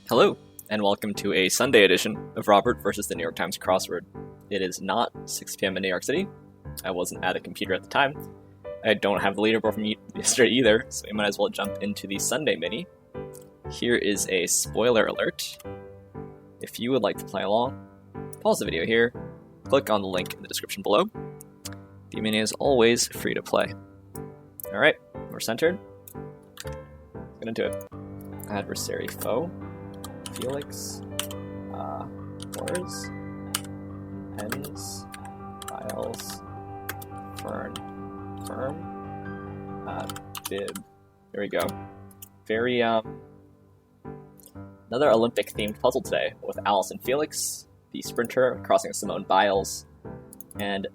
Hello, and welcome to a Sunday edition of Robert versus the New York Times Crossword. It is not 6 p.m. in New York City. I wasn't at a computer at the time. I don't have the leaderboard from yesterday either, so we might as well jump into the Sunday mini. Here is a spoiler alert. If you would like to play along, pause the video here, click on the link in the description below. The mini is always free to play. Alright, we're centered. Let's get into it. Adversary foe. Felix, Wars, Pens, Files, Fern, Firm, Bib. There we go. Very, another Olympic-themed puzzle today with Alice and Felix, the sprinter crossing Simone Biles, and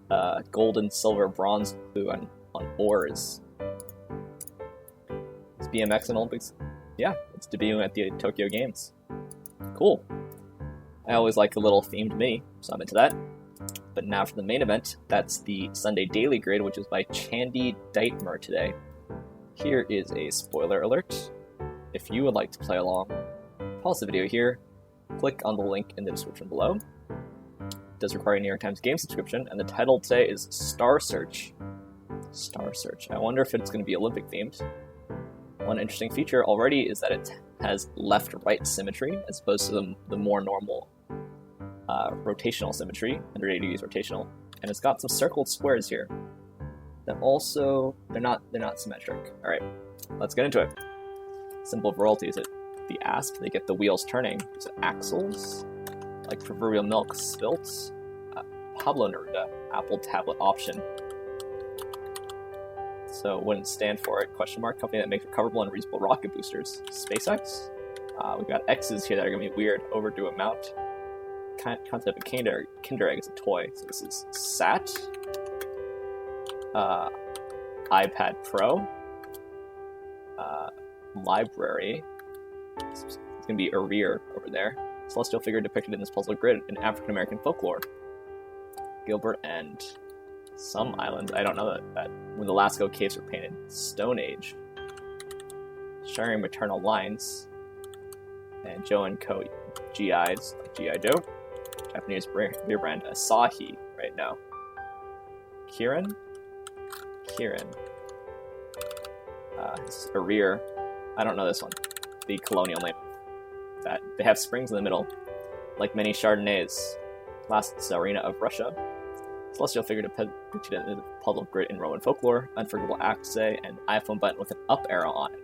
gold and silver, bronze, blue on oars. Is BMX an Olympics? Yeah, it's debuting at the Tokyo Games. Cool. I always like a little themed mini, so I'm into that. But now for the main event, that's the Sunday Daily Grid, which is by Chandi Deitmer today. Here is a spoiler alert. If you would like to play along, pause the video here, click on the link in the description below. It does require a New York Times game subscription, and the title today is Star Search. Star Search. I wonder if it's going to be Olympic themed. One interesting feature already is that it has left-right symmetry as opposed to the more normal rotational symmetry, 180 degrees rotational, and it's got some circled squares here that also they're not symmetric. All right, let's get into it. Symbol of royalty, is it the asp? They get the wheels turning. Is it axles? Like proverbial milk spilt. Pablo Neruda, Apple tablet option. So wouldn't stand for it, question mark, company that makes recoverable and reusable rocket boosters. SpaceX? We've got X's here that are going to be weird, overdue amount. Concept of Kinder Egg is a toy, so this is SAT. iPad Pro. Library. It's going to be Currer over there. Celestial figure depicted in this puzzle grid in African American folklore. Gilbert and some islands, I don't know that when the Lascaux caves were painted. Stone Age. Sharing maternal lines. And Joe and Co. GIs, like G.I. Joe. Japanese beer brand Asahi right now. Kirin. This is Currer. I don't know this one. The colonial name. That they have springs in the middle, like many Chardonnays. Last Tsarina of Russia. Celestial figure depicted in the puzzle grid in Roman folklore. Unforgettable axe and iPhone button with an up arrow on it.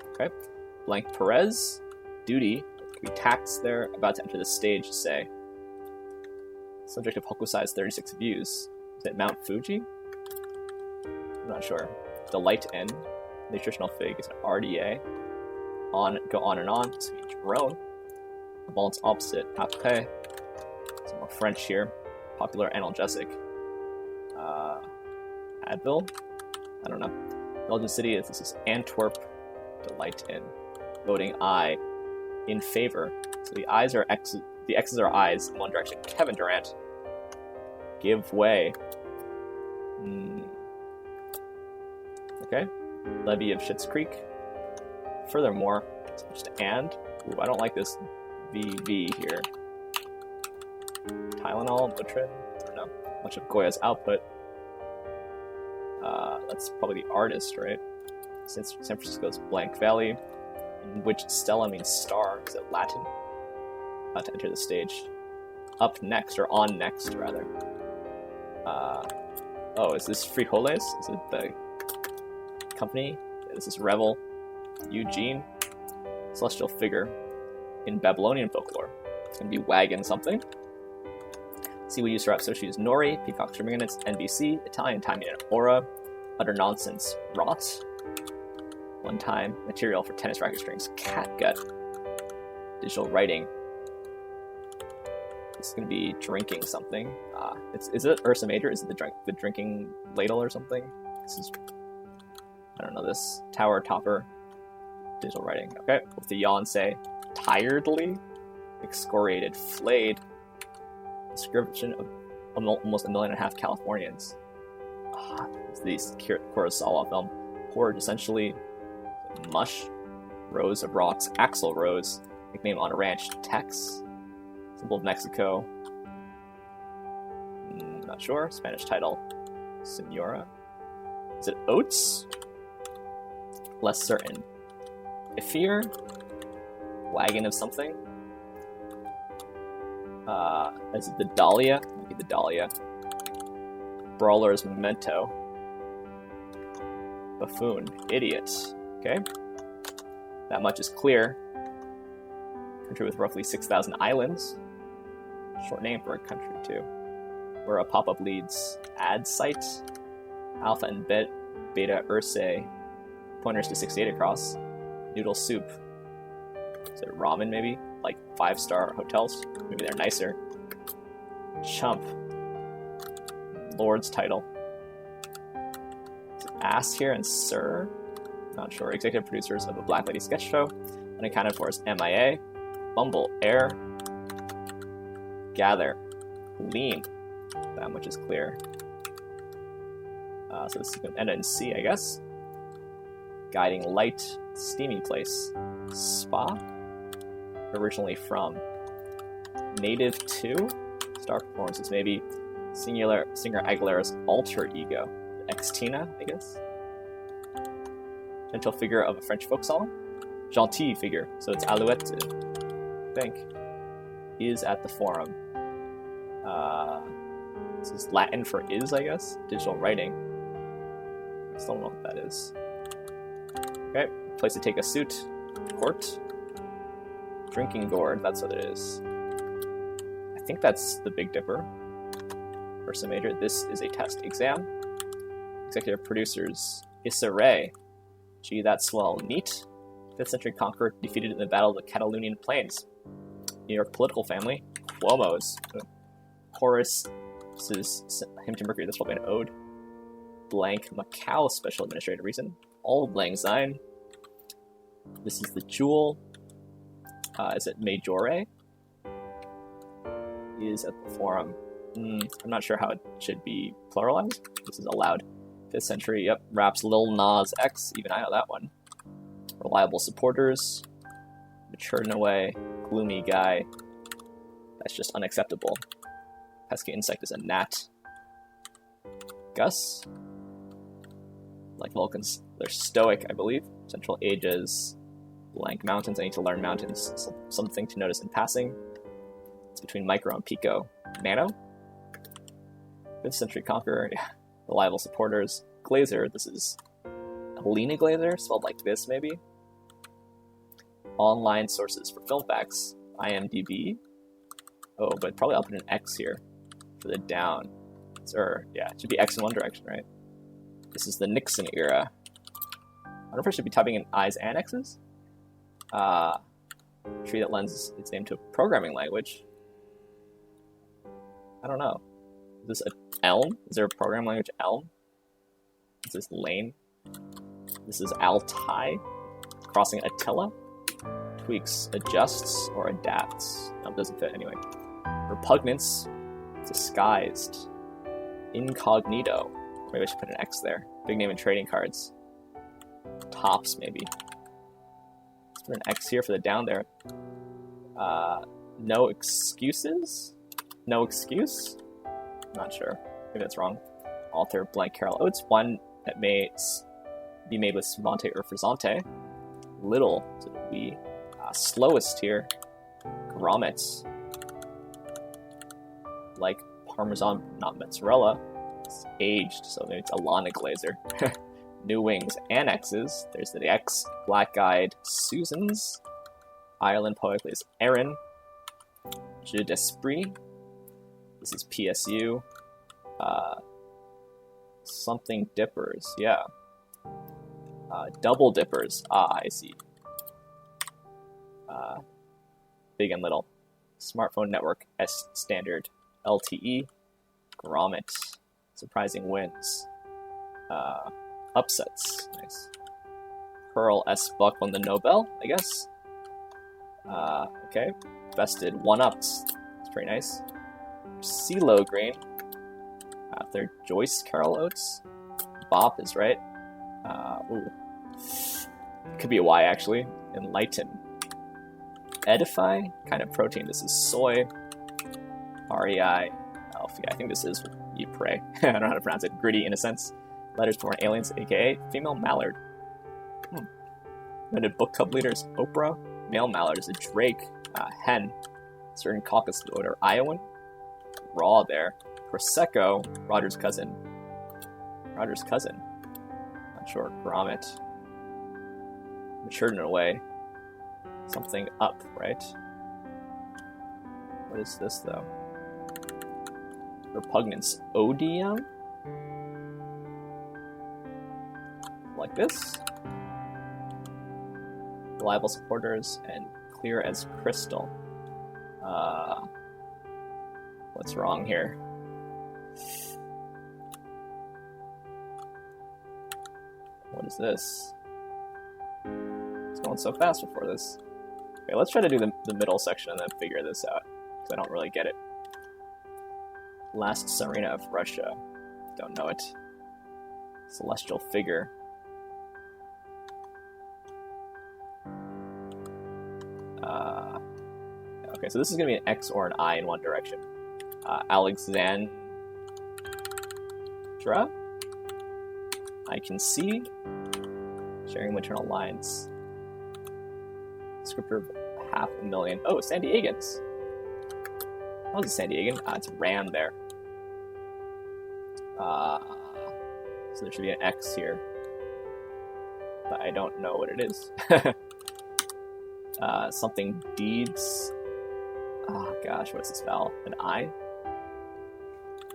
Okay. Blank Perez. Duty. Could be tax there. About to enter the stage, say. Subject of Hokusai's 36 views. Is it Mount Fuji? I'm not sure. Delight in. Nutritional fig is an RDA. Go on and on. So drone. The balance opposite. Après. Some more French here. Popular analgesic. Advil? I don't know. Belgian city, this is Antwerp. Delight in. Voting I. In favor. So the I's are X's. The X's are I's in one direction. Kevin Durant. Give way. Okay. Levy of Schitt's Creek. Furthermore, just and. Ooh, I don't like this VV here. Tylenol, Motrin, I don't know. Much of Goya's output. That's probably the artist, right? Since San Francisco's Blank Valley, in which Stella means star. Is it Latin? About to enter the stage. Up next, or on next, rather. Oh, is this Frijoles? Is it the company? Yeah, this is Revel. Eugene. Celestial figure in Babylonian folklore. It's going to be Wagon something. Seaweed use throughout, so she is Nori, Peacock Streaming Units, NBC, Italian Time Unit, Aura, Utter Nonsense, Rot, One Time, Material for Tennis Racket Strings, Catgut, Digital Writing. This is going to be Drinking something. Is it Ursa Major? Is it the drinking ladle or something? This is, I don't know this. Tower Topper, Digital Writing. Okay, with the yawn say, Tiredly, Excoriated, Flayed, Description of almost 1.5 million Californians. It's the Kurosawa film. Horror, essentially. Mush. Rows of rocks, Axel Rose, nickname on a ranch, Tex, symbol of Mexico. Not sure. Spanish title, Senora. Is it oats? Less certain. Ifir? Wagon of something? Is it the Dahlia? Maybe the Dahlia. Brawler's Memento. Buffoon. Idiot. Okay. That much is clear. Country with roughly 6,000 islands. Short name for a country, too. Where a pop-up leads ad site. Alpha and Beta Ursae. Pointers to 68 across. Noodle soup. Is it ramen, maybe? Like 5-star hotels? Maybe they're nicer. Chump. Lord's title. Is it ass here and sir? Not sure. Executive producers of a Black Lady sketch show. Unaccounted for is MIA. Bumble. Air. Gather. Lean. That much is clear. So this is going to end in C, I guess. Guiding light. Steamy place. Spa. Originally from. Native to. Star performances, maybe. Singer Aguilera's alter ego. Xtina, I guess. Gentle figure of a French folk song. Gentil figure, so it's Alouette, I think. Is at the forum. This is Latin for is, I guess. Digital writing. Still don't know what that is. Okay, place to take a suit. Court. Drinking gourd, that's what it is. I think that's the Big Dipper. First major. This is a test exam. Executive producers. Issa Rae. Gee, that's swell. Neat. 5th century conqueror defeated in the Battle of the Catalonian Plains. New York political family. Cuomo's. Chorus. This is hymn to Mercury. That's probably an ode. Blank. Macau special administrative reason. Auld Lang Syne. This is the jewel. Is it Majore? Is at the forum. I'm not sure how it should be pluralized. This is allowed. 5th century, yep. Raps Lil Nas X, even I know that one. Reliable supporters. Mature in a way. Gloomy guy. That's just unacceptable. Pesky insect is a gnat. Gus. Like Vulcans, they're stoic, I believe. Central ages. Blank mountains. I need to learn mountains. Something to notice in passing. It's between Micro and Pico. Nano. 5th century conqueror. Yeah. Reliable supporters. Glazer. This is Helena Glazer, spelled like this, maybe. Online sources for film facts. IMDb. Oh, but probably I'll put an X here for the down. Or, yeah, it should be X in one direction, right? This is the Nixon era. I wonder if I should be typing in I's and X's. Tree that lends its name to a programming language. I don't know. Is this an Elm? Is there a programming language Elm? Is this Lane? This is Altai. Crossing Attila. Tweaks, adjusts, or adapts. No, it doesn't fit anyway. Repugnance. Disguised. Incognito. Maybe I should put an X there. Big name in trading cards. Tops, maybe. Let's put an X here for the down there. No excuses? No excuse? Not sure. Maybe that's wrong. Author blank Carol Oates. One that may be made with Bronte or Frizzante. Little. So we slowest here. Grommets. Like Parmesan, not mozzarella. It's aged, so maybe it's Alana Glazer. New wings, annexes. There's the X. Black-eyed Susans. Ireland poetically is Erin. Jeu d'Esprit. This is PSU. Something dippers, yeah. Double dippers. I see. Big and little. Smartphone network S standard. LTE. Grommet. Surprising wins. Upsets. Nice. Pearl S. Buck won the Nobel, I guess. Okay. Vested. One-ups. It's pretty nice. CeeLo Green. Third Joyce Carol Oates. Bop is right. Ooh. Could be a Y, actually. Enlighten. Edify? Kind of protein. This is soy. REI. Alpha. I think this is you pray. I don't know how to pronounce it. Gritty, in a sense. Letters for aliens, aka female mallard. Invented book club leaders. Oprah. Male mallard is a drake. Hen. Certain caucus voter. Iowan. Raw there. Prosecco. Roger's cousin. Roger's cousin. Not sure. Grommet. Matured in a way. Something up, right? What is this, though? Repugnance. Odium? Like this? Reliable supporters and clear as crystal. What's wrong here? What is this? It's going so fast before this. Okay, let's try to do the middle section and then figure this out, because I don't really get it. Last Tsarina of Russia. Don't know it. Celestial figure. Okay, so this is going to be an X or an I in one direction. Alexandra? I can see. Sharing maternal lines. Descriptor of 500,000. Oh, San Diegans. That was a San Diegan. It's Ram there. So there should be an X here. But I don't know what it is. Something deeds. Oh gosh, what's this vowel? An I?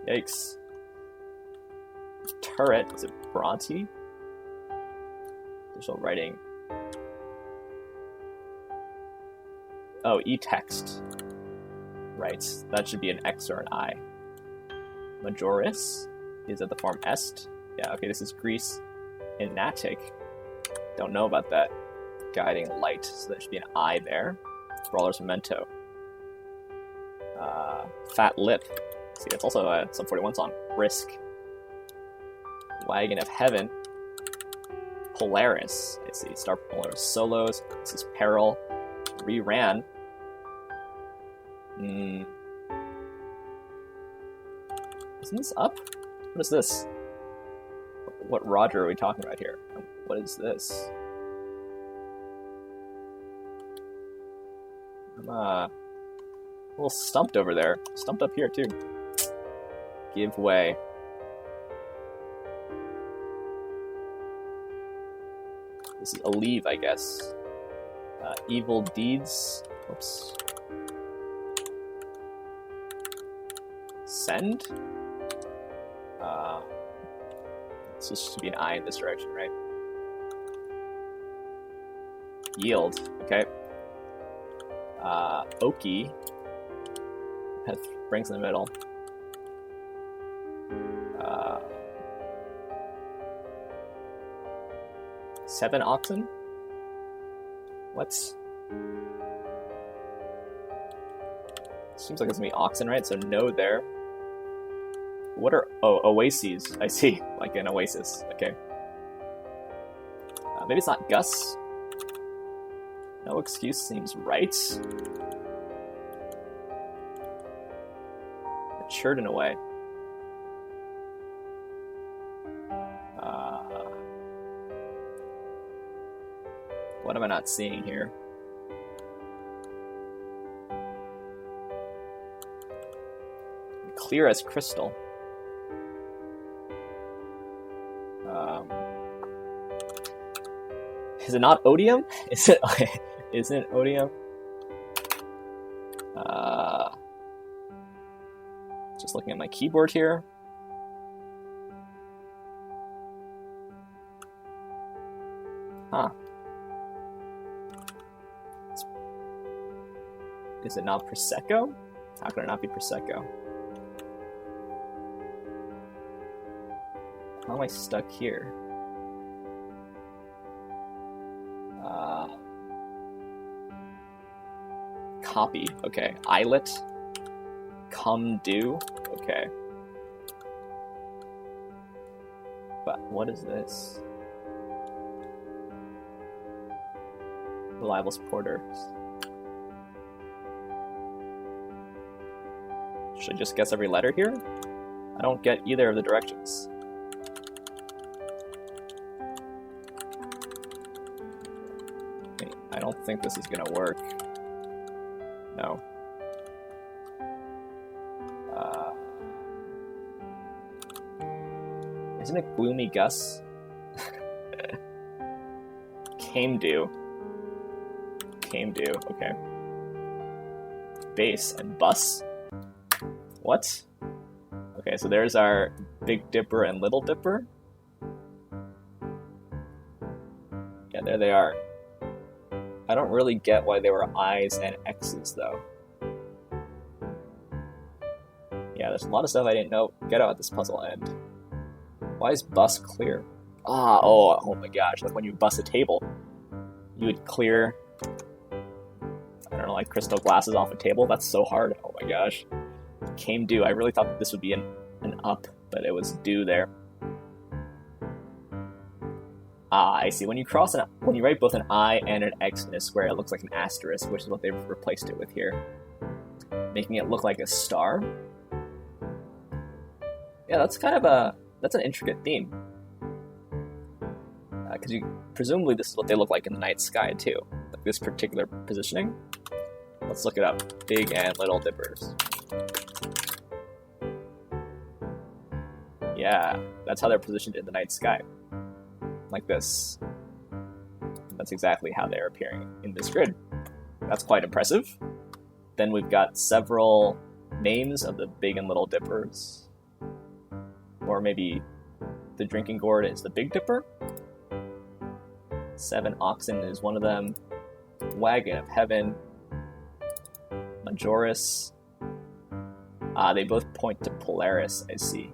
Yikes. Turret. Is it Bronte? Digital writing. Oh, e-text. Right, that should be an X or an I. Majoris? Is it the form est? Yeah, okay, this is Greece. ENATIC. Don't know about that. Guiding light, so there should be an I there. Brawler's Memento. Fat Lip. See, that's also a Sub 41 song. Brisk. Wagon of Heaven. Polaris. I see. Star Polaris Solos. This is Peril. Reran. Isn't this up? What is this? What Roger are we talking about here? What is this? I'm a little stumped over there. Stumped up here too. Give way. This is Aleve, I guess. Evil deeds. Oops. Send? This should be an I in this direction, right? Yield. Okay. Oki. Has rings in the middle. SEVENOXEN? What? Seems like it's gonna be oxen, right? So no there. What are oases? I see, like an oasis. Okay. Maybe it's not Gus. No excuse seems right. Matured in a way. What am I not seeing here? Clear as crystal. Is it not odium? Is it? Isn't it odium? Just looking at my keyboard here. Huh. Is it not Prosecco? How could it not be Prosecco? How am I stuck here? Copy. Okay. Islet. Come do. Okay. But what is this? Reliable supporters. Should I just guess every letter here? I don't get either of the directions. Okay, I don't think this is gonna work. No. Isn't it Gloomy Gus? Came due. Came due, okay. Base and bus? What? Okay, so there's our Big Dipper and Little Dipper. Yeah, there they are. I don't really get why they were I's and X's, though. Yeah, there's a lot of stuff I didn't get out at this puzzle end. Why is bus clear? Oh my gosh, like when you bus a table, you would clear, I don't know, like crystal glasses off a table? That's so hard. Oh my gosh. Came due. I really thought that this would be an up, but it was due there. I see. When you write both an I and an X in a square, it looks like an asterisk, which is what they've replaced it with here. Making it look like a star. Yeah, that's kind of that's an intricate theme. Because presumably this is what they look like in the night sky too. Like this particular positioning. Let's look it up. Big and Little Dippers. Yeah, that's how they're positioned in the night sky. Like this. That's exactly how they're appearing in this grid. That's quite impressive. Then we've got several names of the Big and Little Dippers. Or maybe the drinking gourd is the Big Dipper. SEVENOXEN is one of them. Wagon of Heaven. Majoris. They both point to Polaris, I see.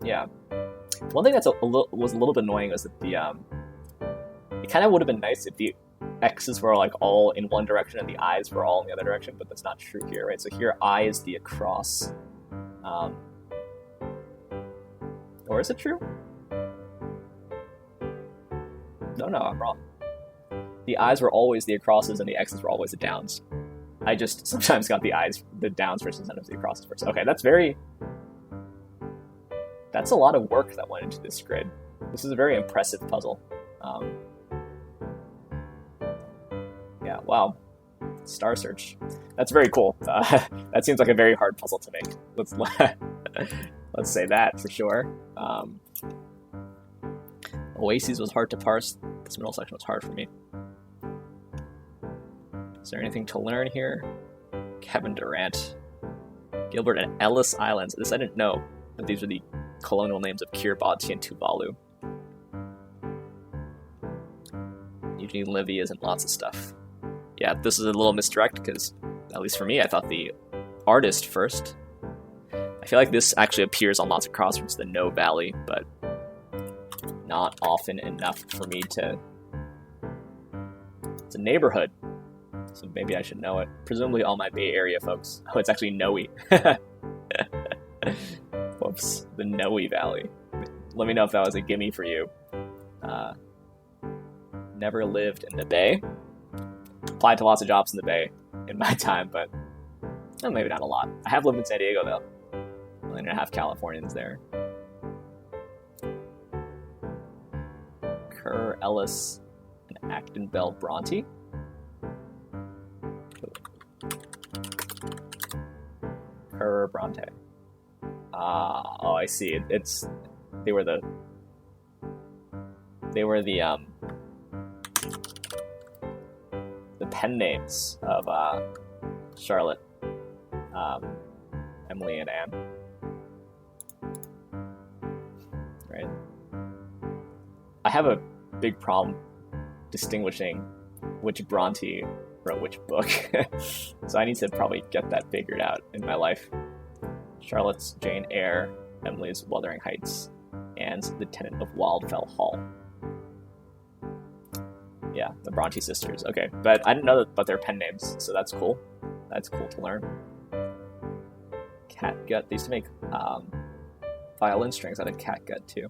Yeah. One thing that's was a little bit annoying was that it kind of would have been nice if the X's were like all in one direction and the I's were all in the other direction, but that's not true here, right? So here I is the across. Or is it true? No, I'm wrong. The I's were always the acrosses and the X's were always the downs. I just sometimes got the downs first and sometimes the acrosses first. Okay, that's a lot of work that went into this grid. This is a very impressive puzzle. Yeah, wow. Star Search. That's very cool. That seems like a very hard puzzle to make. Let's say that for sure. Oases was hard to parse. This middle section was hard for me. Is there anything to learn here? Kevin Durant. Gilbert and Ellis Islands. This I didn't know, but these are the colonial names of Kiribati and Tuvalu. Eugene Levy is in lots of stuff. Yeah, this is a little misdirect because, at least for me, I thought the artist first. I feel like this actually appears on lots of crosswords, the NOE Valley, but not often enough for me to... It's a neighborhood, so maybe I should know it. Presumably all my Bay Area folks. Oh, it's actually NOE. Whoops, the NOE Valley. Let me know if that was a gimme for you. Never lived in the Bay. Applied to lots of jobs in the Bay in my time, but maybe not a lot. I have lived in San Diego, though. 1.5 Californians there. Currer, Ellis, and Acton Bell, Bronte. Currer, Bronte. Oh, I see. They were the pen names of Charlotte, Emily, and Anne. Right. I have a big problem distinguishing which Bronte wrote which book, so I need to probably get that figured out in my life. Charlotte's Jane Eyre, Emily's Wuthering Heights, and The Tenant of Wildfell Hall. Yeah, the Bronte sisters. Okay, but I didn't know about their pen names, so that's cool. That's cool to learn. Catgut. They used to make violin strings out of catgut too.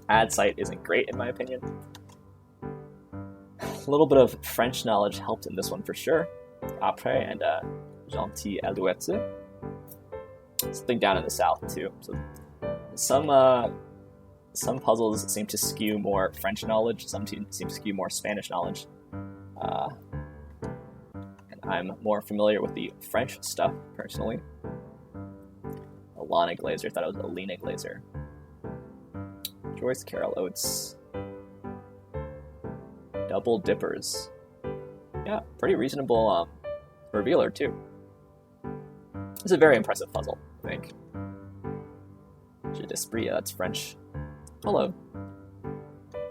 Ad site isn't great in my opinion. A little bit of French knowledge helped in this one for sure. Après and Chandi Deitmer. Something down in the south too. So some puzzles seem to skew more French knowledge, some seem to skew more Spanish knowledge. And I'm more familiar with the French stuff, personally. Alana Glazer, thought it was Alina Glazer. Joyce Carol Oates. Double Dippers. Yeah, pretty reasonable revealer, too. It's a very impressive puzzle, I think. Je d'esprit, that's French. Hello.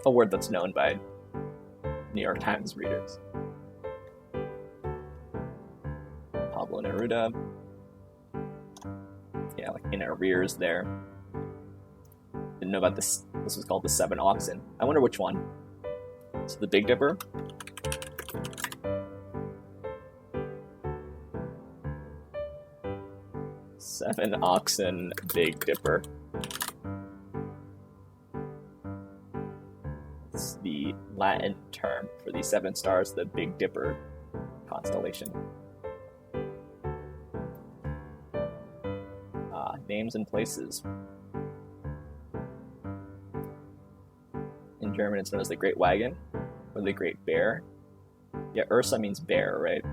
A word that's known by New York Times readers. Pablo Neruda. Yeah, like in arrears there. Didn't know about this. This was called the SEVENOXEN. I wonder which one. So the Big Dipper. SEVENOXEN Big Dipper. It's the Latin term for the 7 stars of the Big Dipper constellation. Names and places. In German, it's known as the Great Wagon or the Great Bear. Yeah, Ursa means bear, right?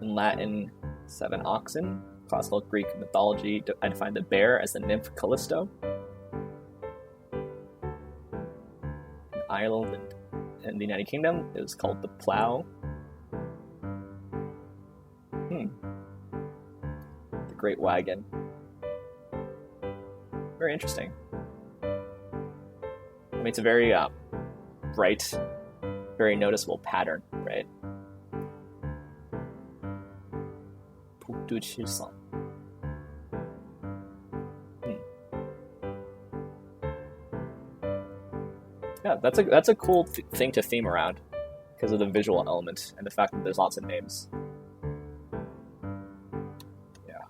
In Latin, 7 oxen. Classical Greek mythology, I define the bear as the nymph Callisto. In Ireland and the United Kingdom, it was called the plow. The Great Wagon. Very interesting. I mean, it's a very bright, very noticeable pattern, right? Yeah, that's a cool thing to theme around because of the visual element and the fact that there's lots of names. Yeah,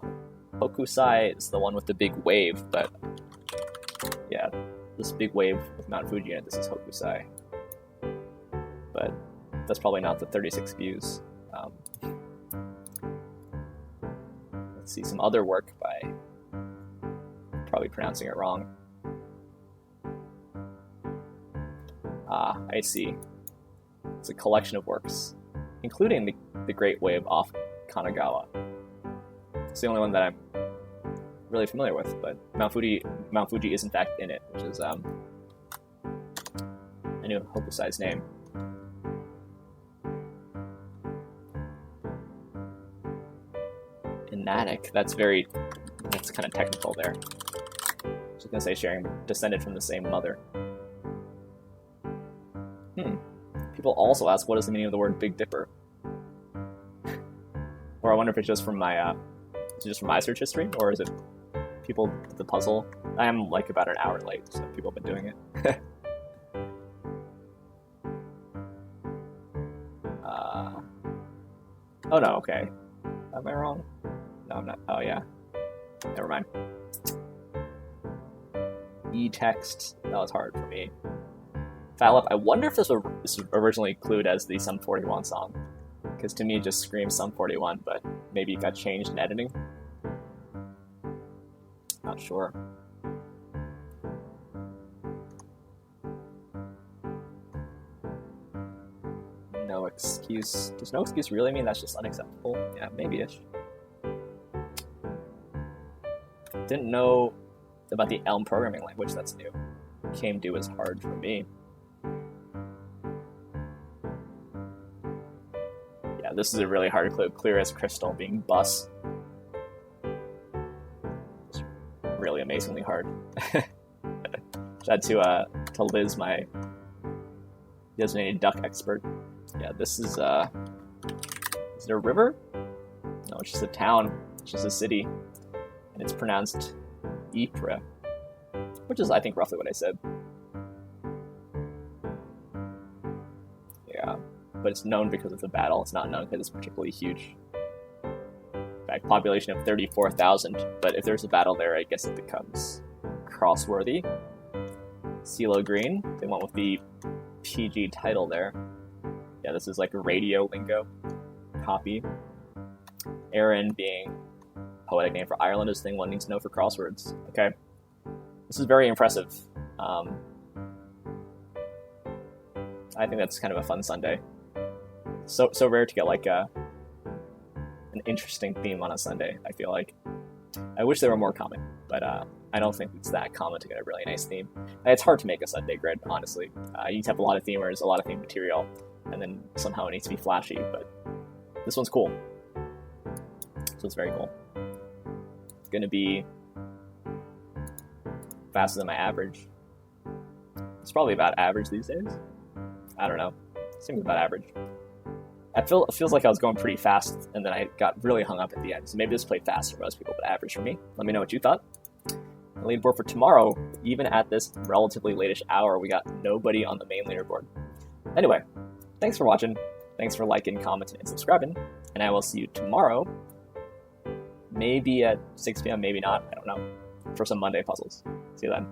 Hokusai is the one with the big wave, but yeah, this big wave with Mount Fuji in it, this is Hokusai. But that's probably not the 36 views. Let's see some other work by, probably pronouncing it wrong. I see. It's a collection of works, including the Great Wave off Kanagawa. It's the only one that I'm really familiar with, but Mount Fuji is in fact in it, which is I knew Hokusai's name. ENATIC, that's kind of technical there. I was gonna say sharing descended from the same mother. People also ask, what is the meaning of the word Big Dipper? Or I wonder if it's just from my search history, or is it people the puzzle? I am like about an hour late, so people have been doing it. Oh no, okay. Am I wrong? No, I'm not. Oh yeah. Never mind. E-text. That was hard for me. Foul Up. I wonder if this was originally clued as the Sum 41 song. Because to me it just screams Sum 41, but maybe it got changed in editing. Not sure. No excuse. Does no excuse really mean that's just unacceptable? Yeah, maybe-ish. Didn't know about the Elm programming language, that's new. Came due as hard for me. Yeah, this is a really hard clue. Clear as crystal being bus. It's really amazingly hard. Shout out to Liz, my designated duck expert. Yeah, this is it a river? No, it's just a town. It's just a city. And it's pronounced Ypres, which is, I think, roughly what I said. Yeah, but it's known because of the battle. It's not known because it's particularly huge Right, population of 34,000, but if there's a battle there, I guess it becomes cross-worthy. CeeLo Green, they went with the PG title there. Yeah, this is like a radio lingo copy. Aaron being poetic name for Ireland is thing one needs to know for crosswords. Okay, this is very impressive. I think that's kind of a fun Sunday. So rare to get like an interesting theme on a Sunday, I feel like. I wish they were more common, but I don't think it's that common to get a really nice theme. It's hard to make a Sunday grid, honestly. You need to have a lot of themers, a lot of theme material, and then somehow it needs to be flashy, but this one's cool. So it's very cool. It's going to be faster than my average. It's probably about average these days. I don't know. Seems about average. It feels like I was going pretty fast, and then I got really hung up at the end. So maybe this played fast for most people, but average for me. Let me know what you thought. The leaderboard for tomorrow, even at this relatively late-ish hour, we got nobody on the main leaderboard. Anyway, thanks for watching. Thanks for liking, commenting, and subscribing. And I will see you tomorrow. Maybe at 6 p.m., maybe not. I don't know. For some Monday puzzles. See you then.